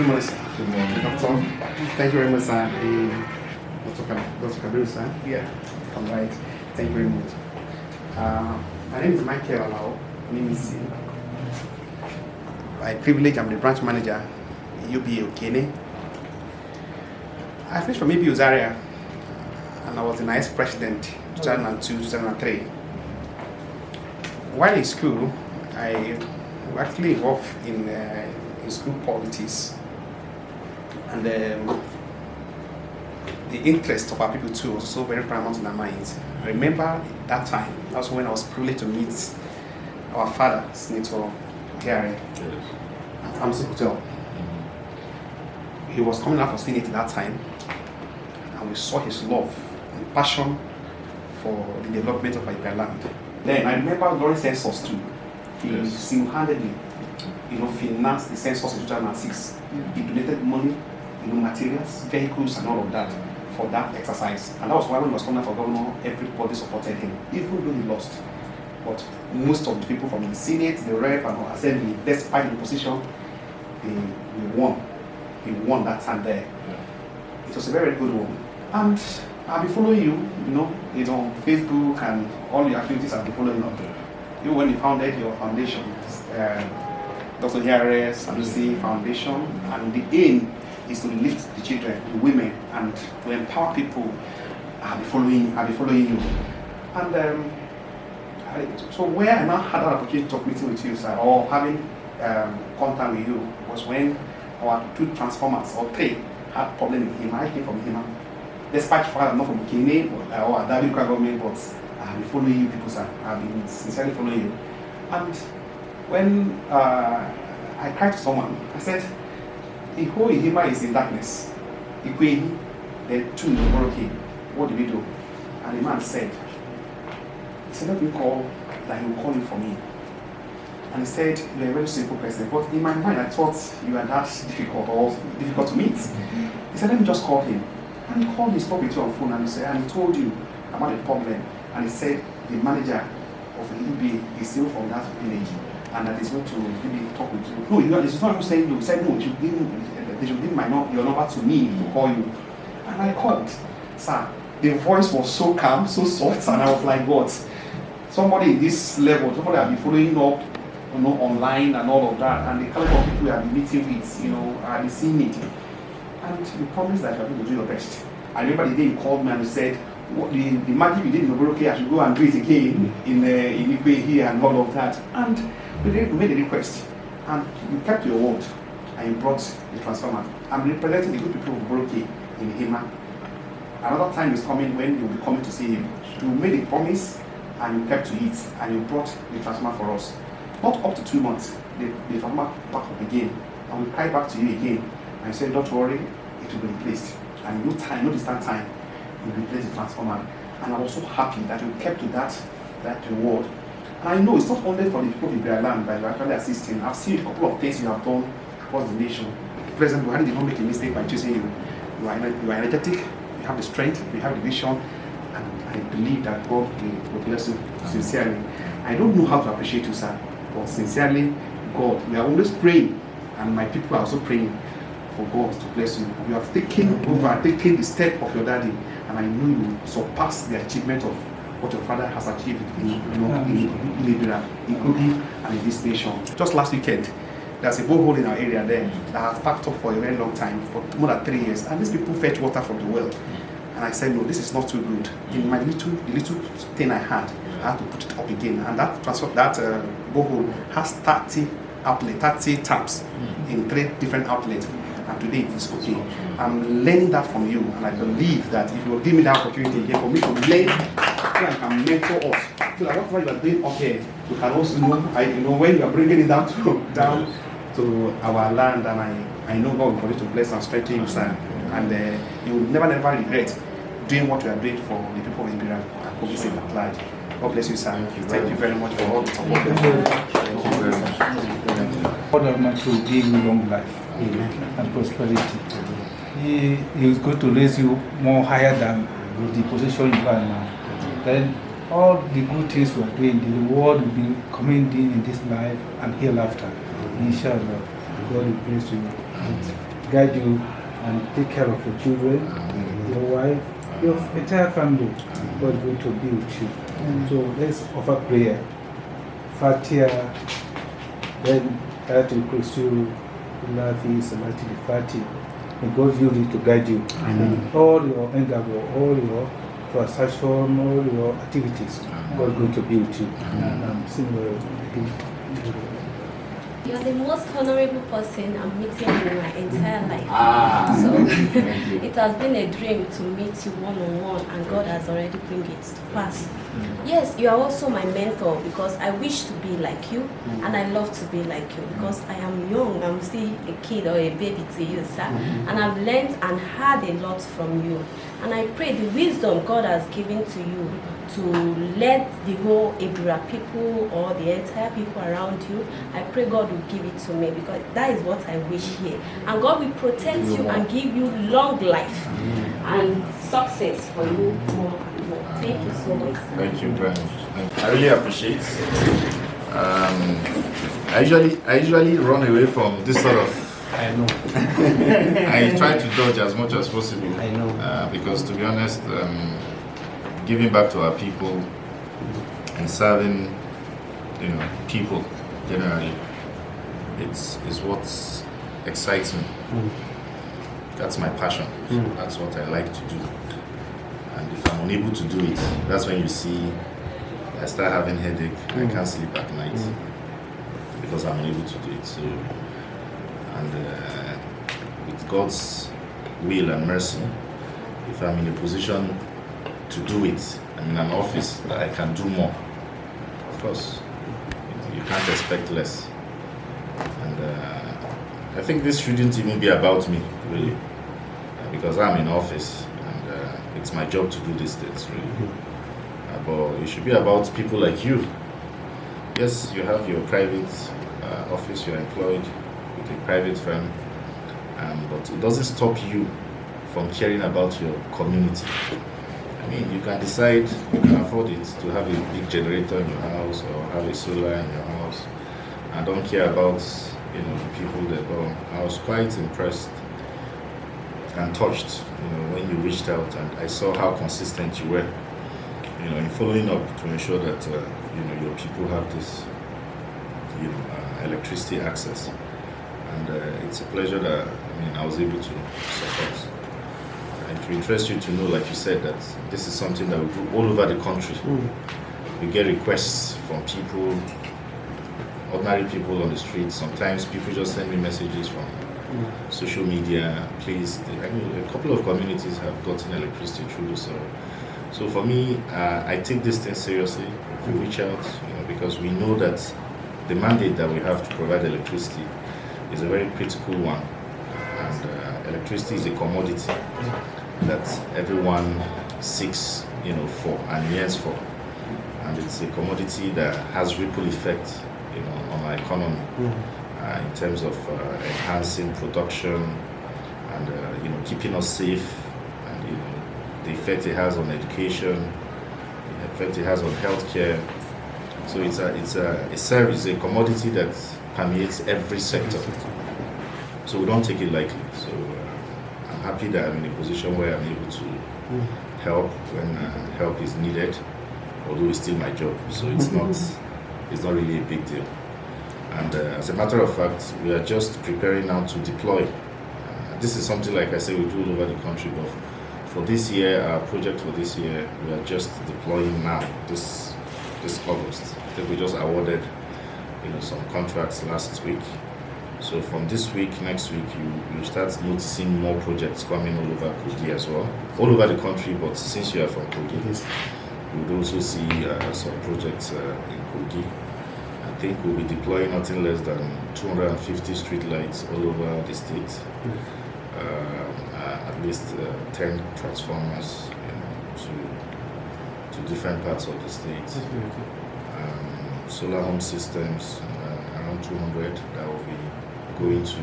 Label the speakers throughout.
Speaker 1: Good morning, sir.
Speaker 2: Good morning.
Speaker 1: Doctor. Thank you very much, sir. Dr. Kabiru, sir.
Speaker 2: Yeah.
Speaker 1: All right. Thank you very much. My name is Michael Alao. By privilege, I'm the branch manager in UBA Okene. I finished from UBA Ohiare, and I was the nice president 2002-2003. While in school, I actually involved in school politics, and the interest of our people too was also very paramount in our minds. I remember that time, that's when I was privileged to meet our father, Sanusi Ohiare, at Sanusi Hotel. He was coming out for Senate at that time, and we saw his love and passion for the development of our land. Then I remember during census too, he single-handedly, financed the census in 2006. He donated money, materials, vehicles, and all of that for that exercise. And that was why when he was coming out for governor, everybody supported him, even though he lost. But most of the people from the Senate, the Rep, and the Assembly, despite the opposition, he won. He won that time there. It was a very, very good one. And I'll be following you, Facebook and all your activities I'll be following up. Even when you founded your foundation, Dr. Ohiare Sanusi Foundation, and the aim is to lift the children, the women, and to empower people. I'll be following you. And so where I now had that opportunity to meeting with you, sir, or having contact with you, was when our 2 transformers, or 3, had problem with Ihima. I came from Ihima. Despite the fact I'm not from Kenya or Adabi government, but I've been following you people, sir. I've been sincerely following you. And when I cried to someone, I said, the whole Ihima is in darkness. Ikwehi, the 2 in the Boroki. What do we do? And the man said, let me call, that he will call you for me. And he said, you're a very simple person. But in my mind, I thought you are that difficult or difficult to meet. He said, let me just call him. And he called, he spoke with you on phone, and he said, and he told you about the problem. And he said, the manager of the EBA is still from that village, and that he's going to maybe talk with you. No, it's not even saying you. He said, no, they should give your number to me to call you. And I called, sir. The voice was so calm, so soft, and I was like, what? Somebody in this level, somebody I've been following up, online and all of that, and the caliber of people I've been meeting with, I've been seeing it. And you promised that you're going to do your best. I remember the day you called me and you said, the magic you did in Oborok, I should go and do it again in Igwe here and all of that. And we made a request, and you kept your word, and you brought the transformer. I'm representing the good people of Oborok in Ihima. Another time is coming when you'll be coming to see him. You made a promise, and you kept to it, and you brought the transformer for us. Not up to 2 months, the transformer back up again, and we cried back to you again. And you said, don't worry, it will be replaced. And no distant time, you replaced the transformer. And I was so happy that you kept to that reward. And I know it's not only for the people of Ibrahim that you're actually assisting. I've seen a couple of things you have done across the nation. President Buhari did not make a mistake by choosing you. You are energetic, you have the strength, you have the vision, and I believe that God will bless you sincerely. I don't know how to appreciate you, sir, but sincerely, God, we are always praying, and my people are also praying for God to bless you. You have taken the step of your daddy, and I know you will surpass the achievement of what your father has achieved in Kogi and in this nation. Just last weekend, there's a borehole in our area there that has packed up for a very long time, for more than 3 years, and these people fetch water from the well. And I said, no, this is not too good. In my little thing I had to put it up again, and that borehole has 30 taps in 3 different outlets. And today it is okay. I'm learning that from you, and I believe that if you will give me that opportunity again for me to learn, so I can mentor us. So that whatever you are doing up here, you can also know, when you are bringing it down to our land, and I know God will continue to bless and strengthen you, sir. And you will never regret doing what you are doing for the people of Ibrahim and Kogi State at large. God bless you, sir. Thank you very much for all the support.
Speaker 2: Thank you very much. God Almighty will give you long life.
Speaker 1: Amen.
Speaker 2: And prosperity. He is going to raise you more higher than the position you are now. Then all the good things we are doing, the reward will be coming in this life and hereafter. Inshallah, God will bless you. guide you and take care of your children, your wife, your entire family. God is going to be with you. So let's offer prayer. Fatia, then Ayatul Kursu, Lafi, Samati, Fati. And God use it to guide you in all your endeavor, all your transaction, all your activities. God is going to be with you.
Speaker 3: You're the most honorable person I'm meeting in my entire life. So it has been a dream to meet you one-on-one, and God has already bring it to pass. Yes, you are also my mentor because I wish to be like you, and I love to be like you because I am young. I'm still a kid or a baby to you, sir. And I've learned and heard a lot from you. And I pray the wisdom God has given to you to let the whole Ibra people or the entire people around you, I pray God will give it to me because that is what I wish here. And God will protect you and give you long life and success for you more and more. Thank you so much.
Speaker 4: Thank you very much. I really appreciate. I usually run away from this sort of.
Speaker 1: I know.
Speaker 4: I try to dodge as much as possible.
Speaker 1: I know.
Speaker 4: Because to be honest, giving back to our people and serving, people generally, it's what excites me. That's my passion. That's what I like to do. And if I'm unable to do it, that's when you see I start having headache. I can't sleep at night because I'm unable to do it. So, and with God's will and mercy, if I'm in a position to do it, I'm in an office that I can do more. Of course, you can't expect less. And I think this shouldn't even be about me, really, because I'm in office and it's my job to do these things, really. But it should be about people like you. Yes, you have your private office, you're employed with a private firm, but it doesn't stop you from caring about your community. I mean, you can decide, you can afford it, to have a big generator in your house or have a solar in your house and don't care about, the people that go. I was quite impressed and touched, when you reached out and I saw how consistent you were, in following up to ensure that, your people have this, electricity access. And it's a pleasure that, I was able to support. And to interest you to know, like you said, that this is something that we do all over the country. We get requests from people, ordinary people on the street. Sometimes people just send me messages from social media. Please, a couple of communities have gotten electricity through this. So for me, I take this thing seriously. We reach out, because we know that the mandate that we have to provide electricity is a very critical one. And electricity is a commodity that everyone seeks, for and yearns for. And it's a commodity that has ripple effect, on our economy in terms of enhancing production and keeping us safe, and the effect it has on education, the effect it has on healthcare. So it's a service, a commodity that permeates every sector. So we don't take it lightly. So I'm happy that I'm in a position where I'm able to help when help is needed, although it's still my job. So it's not really a big deal. And as a matter of fact, we are just preparing now to deploy. This is something, like I say, we do all over the country, but for this year, our project for this year, we are just deploying now, this August. I think we just awarded, some contracts last week. So from this week, next week, you start noticing more projects coming all over Kogi as well, all over the country. But since you are from Kogi, you would also see some projects in Kogi. I think we'll be deploying nothing less than 250 street lights all over the state. At least 10 transformers, to different parts of the state. Solar home systems, around 200 that will be going to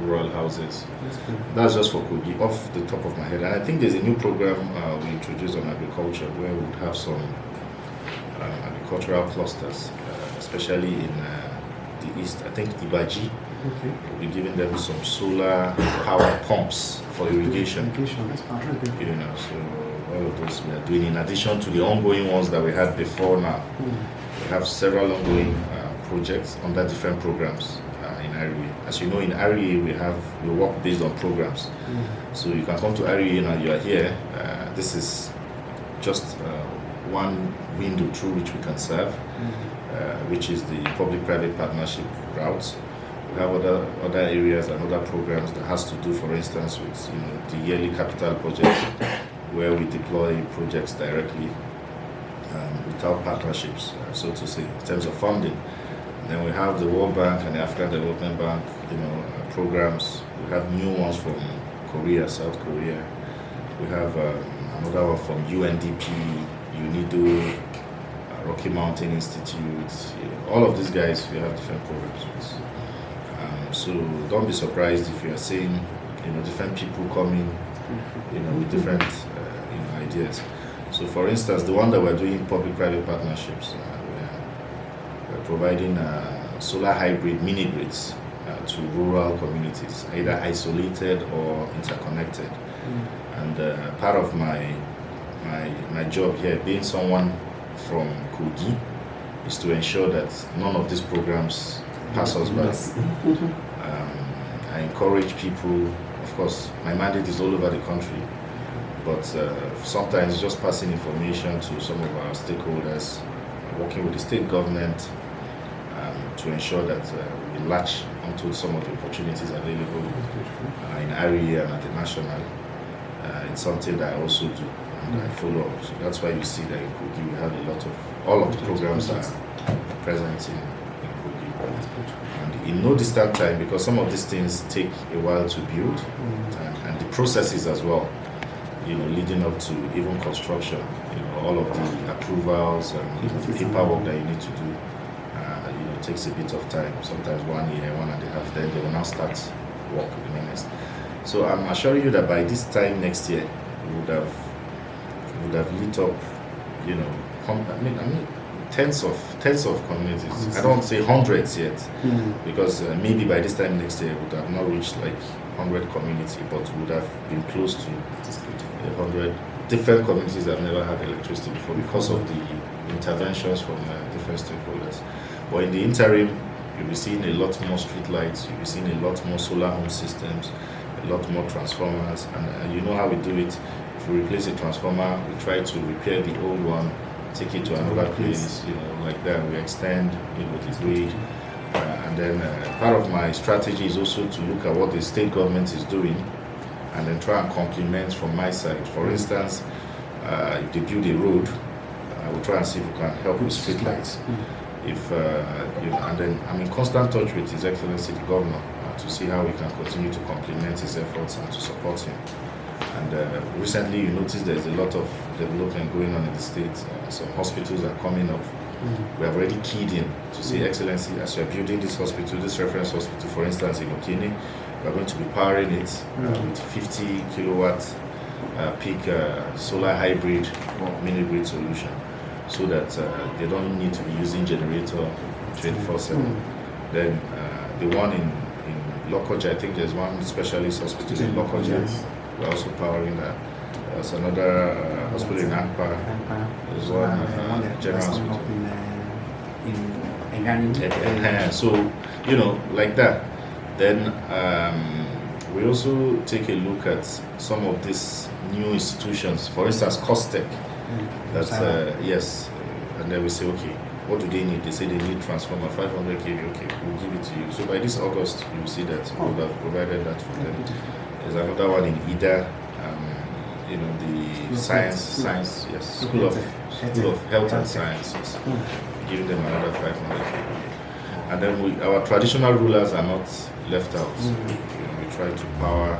Speaker 4: rural houses. That's just for Kogi, off the top of my head. And I think there's a new program we introduced on agriculture where we would have some agricultural clusters, especially in the east. I think Ibaji
Speaker 1: Okay.
Speaker 4: We'll be giving them some solar power pumps for irrigation.
Speaker 1: That's perfect.
Speaker 4: You know, so all of those we are doing in addition to the ongoing ones that we had before now. We have several ongoing projects under different programs in REA. As you know, in REA we work based on programs. So you can come to REA now, you are here. This is just one window through which we can serve, which is the public-private partnership route. We have other areas and other programs that has to do, for instance, with the yearly capital budget, where we deploy projects directly without partnerships, so to say, in terms of funding. Then we have the World Bank and the African Development Bank, programs. We have new ones from Korea, South Korea. We have another one from UNDP, UNIDO, Rocky Mountain Institute. All of these guys, we have different programs with. So don't be surprised if you are seeing, different people coming, with different, ideas. So, for instance, the one that we're doing public-private partnerships, we're providing solar hybrid mini grids to rural communities, either isolated or interconnected. And part of my job here, being someone from Kogi, is to ensure that none of these programs pass us by. I encourage people. Of course, my mandate is all over the country, but sometimes just passing information to some of our stakeholders, working with the state government to ensure that we latch onto some of the opportunities available in area and at the national. It's something that I also do and I follow up. So that's why you see that in Kogi we have all of the programs are present in Kogi. And in no distant time, because some of these things take a while to build, and the processes as well, leading up to even construction, all of the approvals and the paperwork that you need to do, takes a bit of time, sometimes 1 year, 1.5, then they will now start work in earnest. So I'm assuring you that by this time next year, we would have lit up, tens of communities. I don't say hundreds yet, because maybe by this time next year we would have not reached like 100 communities, but would have been close to 100 different communities that have never had electricity before because of the interventions from different stakeholders. But in the interim, you'll be seeing a lot more street lights, you'll be seeing a lot more solar home systems, a lot more transformers, and you know how we do it. If we replace a transformer, we try to repair the old one, take it to another place, like that. We extend, the grid. And then part of my strategy is also to look at what the state government is doing and then try and complement from my side. For instance, if they build a road, I will try and see if we can help with street lights. And then I'm in constant touch with His Excellency the Governor to see how we can continue to complement his efforts and to support him. And recently, you notice there's a lot of development going on in the state. Some hospitals are coming up. We have already keyed in to say, Excellency, as you are building this hospital, this reference hospital, for instance, in Okene, we are going to be powering it with 50 kilowatt peak solar hybrid mini grid solution, so that they don't need to be using generator 24/7. Then the one in Lokoja, I think there's one specialist hospital in Lokoja. We're also powering that. There's another hospital in Akpa. There's one general hospital. So, like that. Then we also take a look at some of these new institutions. For instance, Costec. Yes. And then we say, okay, what do they need? They say they need transformer 500 kV. Okay, we'll give it to you. So by this August, you will see that we will have provided that for them. There's another one in Ida, the science, yes, School of Health and Sciences, giving them another 500 kV. And then our traditional rulers are not left out. We try to power,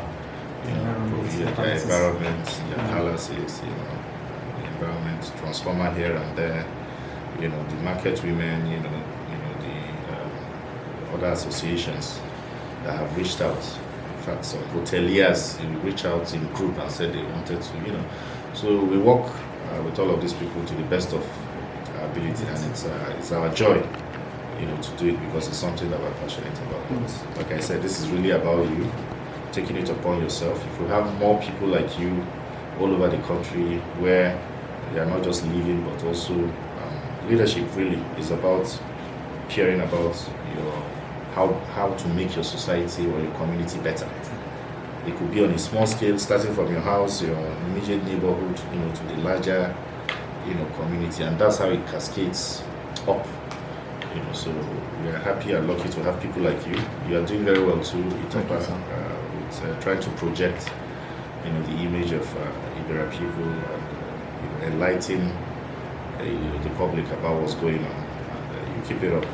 Speaker 4: their environment, their palaces, the environment, transformer here and there. The market women, the other associations that have reached out. In fact, some hoteliers reached out in group and said they wanted to, So we work with all of these people to the best of our ability, and it's our joy, to do it because it's something that we're passionate about. But like I said, this is really about you taking it upon yourself. If we have more people like you all over the country where they are not just living but also leadership really is about caring about how to make your society or your community better. It could be on a small scale, starting from your house, your immediate neighborhood, to the larger, community, and that's how it cascades up. So we are happy and lucky to have people like you. You are doing very well too, Itopa, with trying to project, the image of Ibera people and enlighten the public about what's going on. And you keep it up.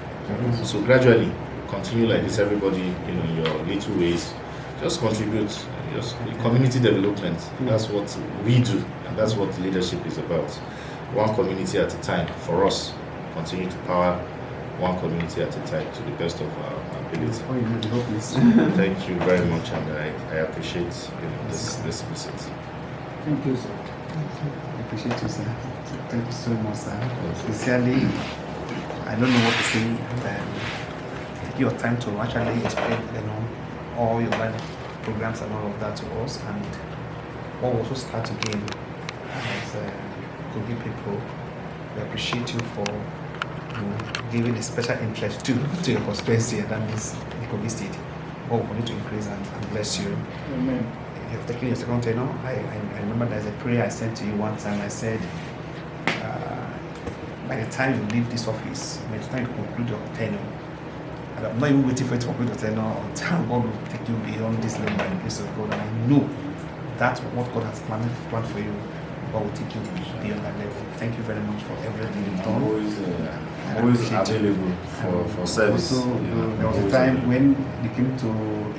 Speaker 4: So gradually, continue like this. Everybody, in your little ways, just contribute. Just community development. That's what we do, and that's what leadership is about. One community at a time. For us, continue to power one community at a time to the best of our ability. Thank you very much, and I appreciate this visit.
Speaker 2: Thank you, sir.
Speaker 1: I appreciate you, sir. Thank you so much, sir. Sincerely, I don't know what to say. Take your time to actually explain, all your line of programs and all of that to us, and what we also start again as Kogi people. We appreciate you for giving a special interest to your conspiracy, and that means the Kogi state. God will need to increase and bless you.
Speaker 2: Amen.
Speaker 1: You have taken your second tenure. I remember there's a prayer I sent to you one time. I said, by the time you leave this office, by the time you conclude your tenure, and I'm not even waiting for you to conclude your tenure until God will take you beyond this level by the grace of God. And I know that's what God has planned for you. God will take you beyond that level. Thank you very much for everything you've done.
Speaker 4: I'm always available for service.
Speaker 1: Also, there was a time when they came to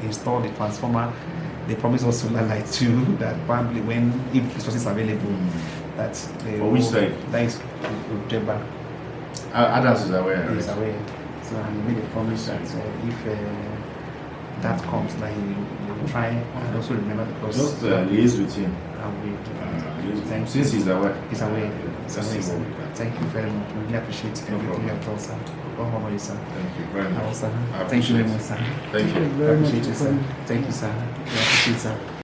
Speaker 1: install the transformer, they promised us solar light too, that probably when, if resources is available, that they
Speaker 4: For which side?
Speaker 1: That is Jeba.
Speaker 4: Adams is aware.
Speaker 1: He is aware. So he made a promise that if that comes, then he will try and also remember, because
Speaker 4: Just liaise with him.
Speaker 1: Thank
Speaker 4: Since he's aware.
Speaker 1: He's aware.
Speaker 4: Let's see what we can.
Speaker 1: Thank you very much. We really appreciate everything you have done, sir. God honor you, sir.
Speaker 4: Thank you very much.
Speaker 1: Sir.
Speaker 4: I
Speaker 1: Thank you
Speaker 4: appreciate
Speaker 1: very
Speaker 4: it.
Speaker 1: much, sir.
Speaker 4: Thank you.
Speaker 1: I appreciate you, sir. Thank you, sir. I appreciate, sir.